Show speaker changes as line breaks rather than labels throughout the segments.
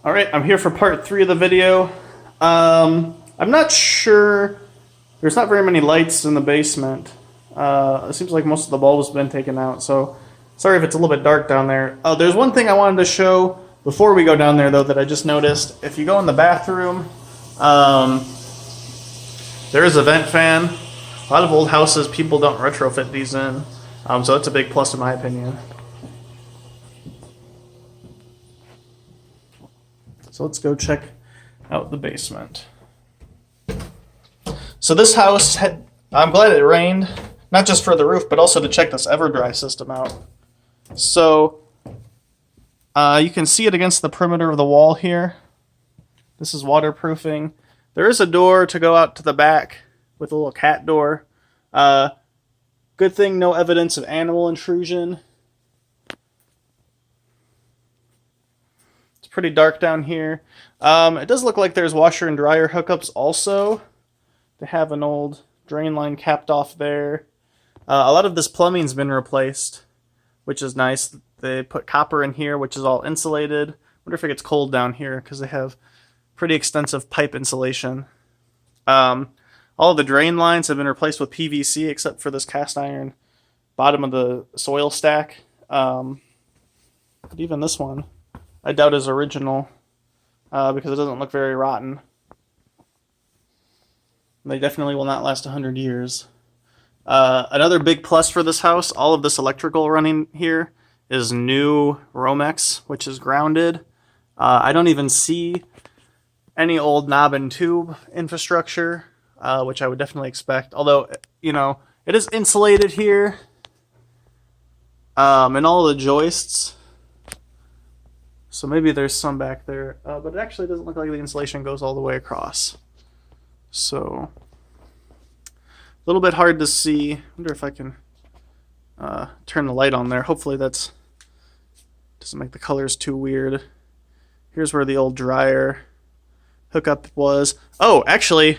All right, I'm here for part 3 of the video. I'm not sure. There's not very many lights in the basement. It seems like most of the bulbs have been taken out, so sorry if it's a little bit dark down there. There's one thing I wanted to show before we go down there, though, that I just noticed. If you go in the bathroom, there is a vent fan. A lot of old houses, people don't retrofit these in, so that's a big plus in my opinion. So let's go check out the basement. So this house I'm glad it rained, not just for the roof, but also to check this EverDry system out. So you can see it against the perimeter of the wall here. This is waterproofing. There is a door to go out to the back with a little cat door. Good thing no evidence of animal intrusion. Pretty dark down here. It does look like there's washer and dryer hookups also. They have an old drain line capped off there. A lot of this plumbing's been replaced, which is nice. They put copper in here, which is all insulated. Wonder if it gets cold down here because they have pretty extensive pipe insulation. All of the drain lines have been replaced with PVC except for this cast iron bottom of the soil stack. But even this one, I doubt is original because it doesn't look very rotten. They definitely will not last 100 years. Another big plus for this house, all of this electrical running here is new Romex, which is grounded. I don't even see any old knob and tube infrastructure, which I would definitely expect. Although, you know, it is insulated here. And all the joists. So maybe there's some back there, but it actually doesn't look like the insulation goes all the way across. So, a little bit hard to see. I wonder if I can turn the light on there. Hopefully that's doesn't make the colors too weird. Here's where the old dryer hookup was. Oh, actually,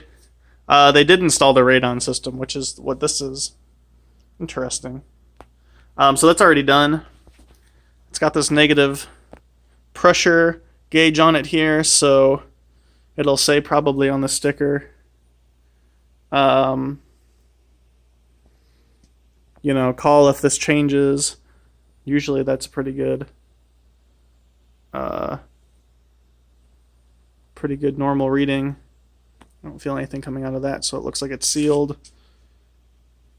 they did install the radon system, which is what this is. Interesting. So that's already done. It's got this negative pressure gauge on it here, so it'll say probably on the sticker, you know, call if this changes. Usually that's pretty good. Pretty good normal reading. I don't feel anything coming out of that, so it looks like it's sealed.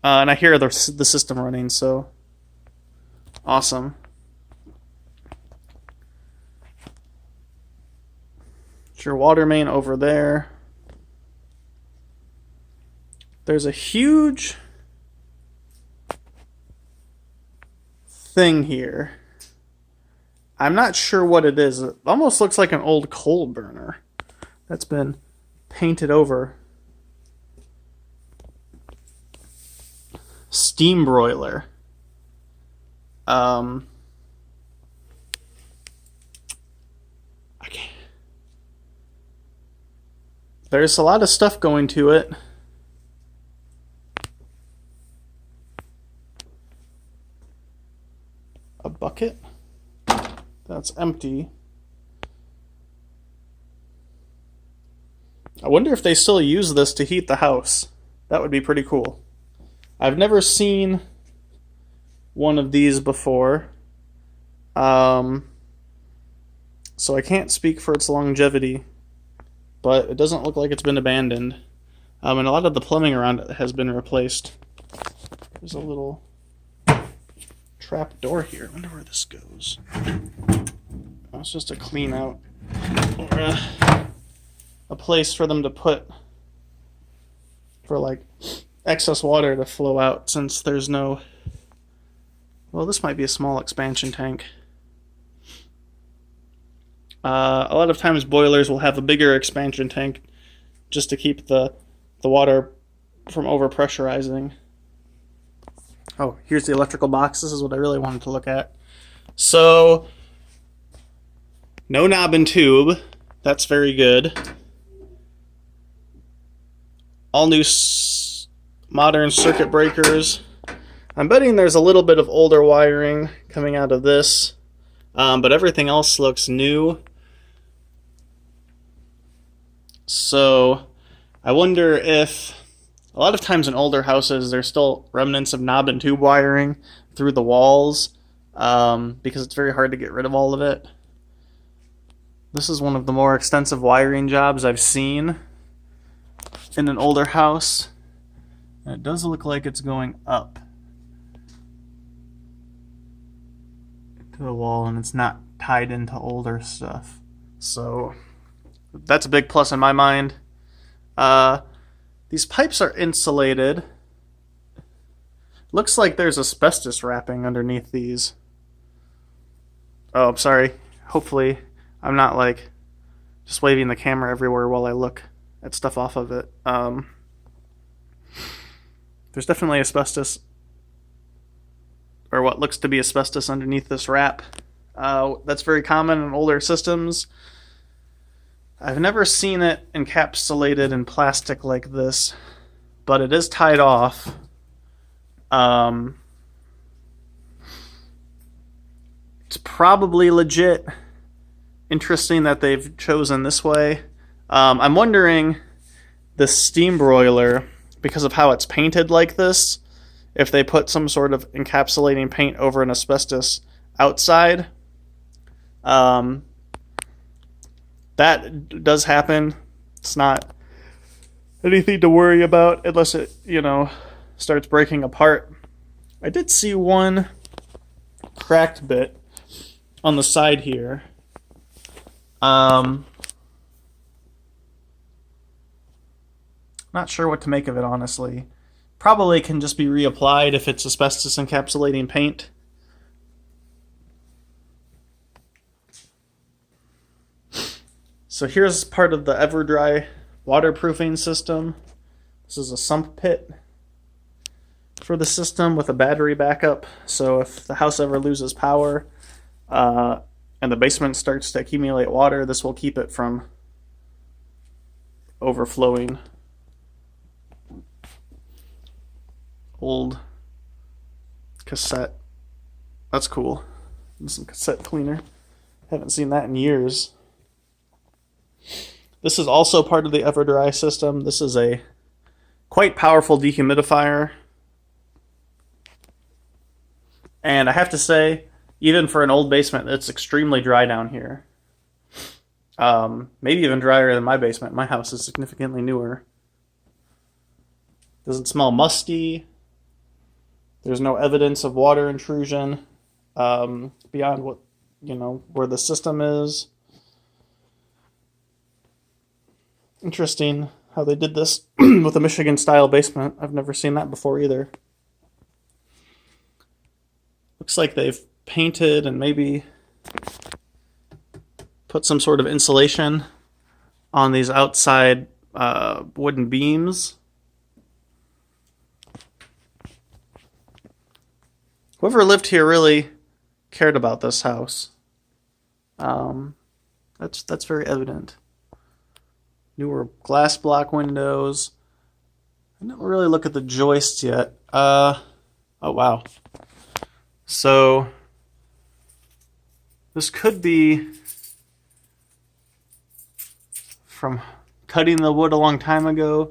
And I hear the system running, so awesome. Your water main over there. There's a huge thing here. I'm not sure what it is. It almost looks like an old coal burner that's been painted over. Steam broiler. There's a lot of stuff going to it. A bucket that's empty. I wonder if they still use this to heat the house. That would be pretty cool. I've never seen one of these before. So I can't speak for its longevity. But it doesn't look like it's been abandoned. And a lot of the plumbing around it has been replaced. There's a little trap door here. I wonder where this goes. Oh, it's just a clean out. Or a place for them to put, for like excess water to flow out, since there's no, well, this might be a small expansion tank. A lot of times boilers will have a bigger expansion tank just to keep the water from overpressurizing. Oh, here's the electrical box. This is what I really wanted to look at. So, no knob and tube. That's very good. All new modern circuit breakers. I'm betting there's a little bit of older wiring coming out of this, but everything else looks new. So I wonder if a lot of times in older houses there's still remnants of knob and tube wiring through the walls, because it's very hard to get rid of all of it. This is one of the more extensive wiring jobs I've seen in an older house. And it does look like it's going up to the wall, and it's not tied into older stuff. So that's a big plus in my mind. These pipes are insulated. Looks like there's asbestos wrapping underneath these. Oh, I'm sorry. Hopefully I'm not like just waving the camera everywhere while I look at stuff off of it. There's definitely asbestos, or what looks to be asbestos, underneath this wrap. That's very common in older systems. I've never seen it encapsulated in plastic like this, but it is tied off. It's probably legit. Interesting that they've chosen this way. I'm wondering, this steam broiler, because of how it's painted like this, if they put some sort of encapsulating paint over an asbestos outside. That does happen. It's not anything to worry about unless it, starts breaking apart. I did see one cracked bit on the side here. Not sure what to make of it, honestly. Probably can just be reapplied if it's asbestos encapsulating paint. So here's part of the EverDry waterproofing system. This is a sump pit for the system with a battery backup. So if the house ever loses power and the basement starts to accumulate water, this will keep it from overflowing. Old cassette. That's cool. Some cassette cleaner. Haven't seen that in years. This is also part of the EverDry system. This is a quite powerful dehumidifier. And I have to say, even for an old basement, it's extremely dry down here. Maybe even drier than my basement. My house is significantly newer. Doesn't smell musty. There's no evidence of water intrusion beyond what, where the system is. Interesting how they did this with a Michigan-style basement. I've never seen that before either. Looks like they've painted and maybe put some sort of insulation on these outside wooden beams. Whoever lived here really cared about this house. That's very evident. Newer glass block windows. I didn't really look at the joists yet. Oh wow. So this could be from cutting the wood a long time ago.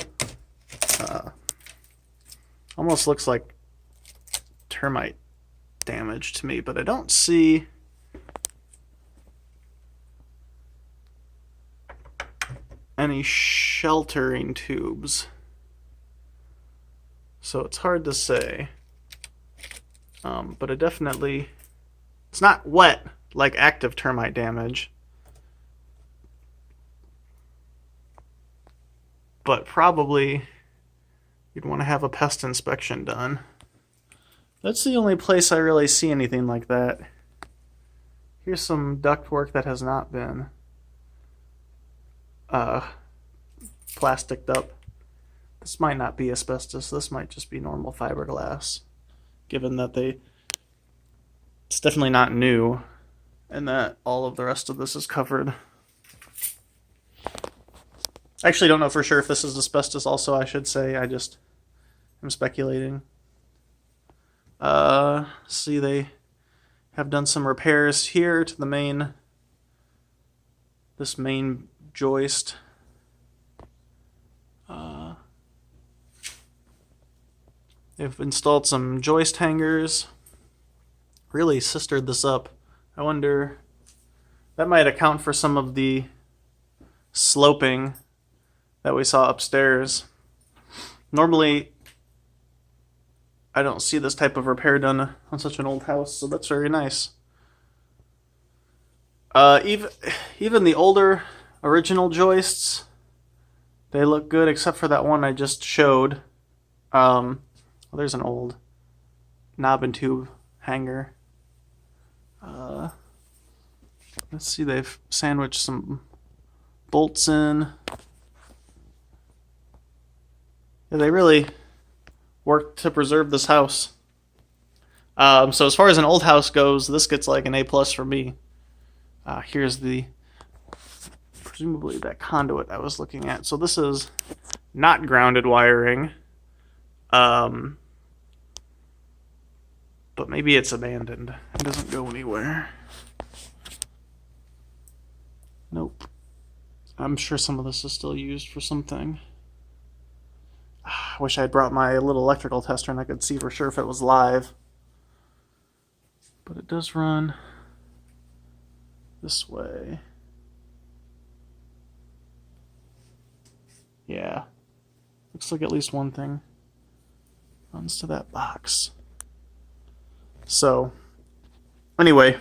Almost looks like termite damage to me, but I don't see any sheltering tubes, so it's hard to say. But it's not wet like active termite damage, but probably you'd want to have a pest inspection done. That's the only place I really see anything like that. Here's some ductwork that has not been plasticed up. This might not be asbestos. This might just be normal fiberglass, given that it's definitely not new and that all of the rest of this is covered. I actually don't know for sure if this is asbestos also, I should say. I just am speculating. See, they have done some repairs here to this main joist. They've installed some joist hangers. Really sistered this up. I wonder, that might account for some of the sloping that we saw upstairs. Normally, I don't see this type of repair done on such an old house, so that's very nice. Even the older original joists, they look good, except for that one I just showed. Well, there's an old knob and tube hanger. Let's see, they've sandwiched some bolts in. Yeah, they really worked to preserve this house. So as far as an old house goes, this gets like an A+ for me. Here's presumably that conduit I was looking at. So this is not grounded wiring. But maybe it's abandoned. It doesn't go anywhere. Nope. I'm sure some of this is still used for something. I wish I had brought my little electrical tester and I could see for sure if it was live. But it does run this way. Yeah. Looks like at least one thing runs to that box. So, anyway,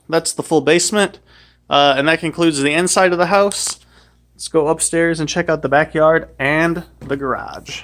that's the full basement. And that concludes the inside of the house. Let's go upstairs and check out the backyard and the garage.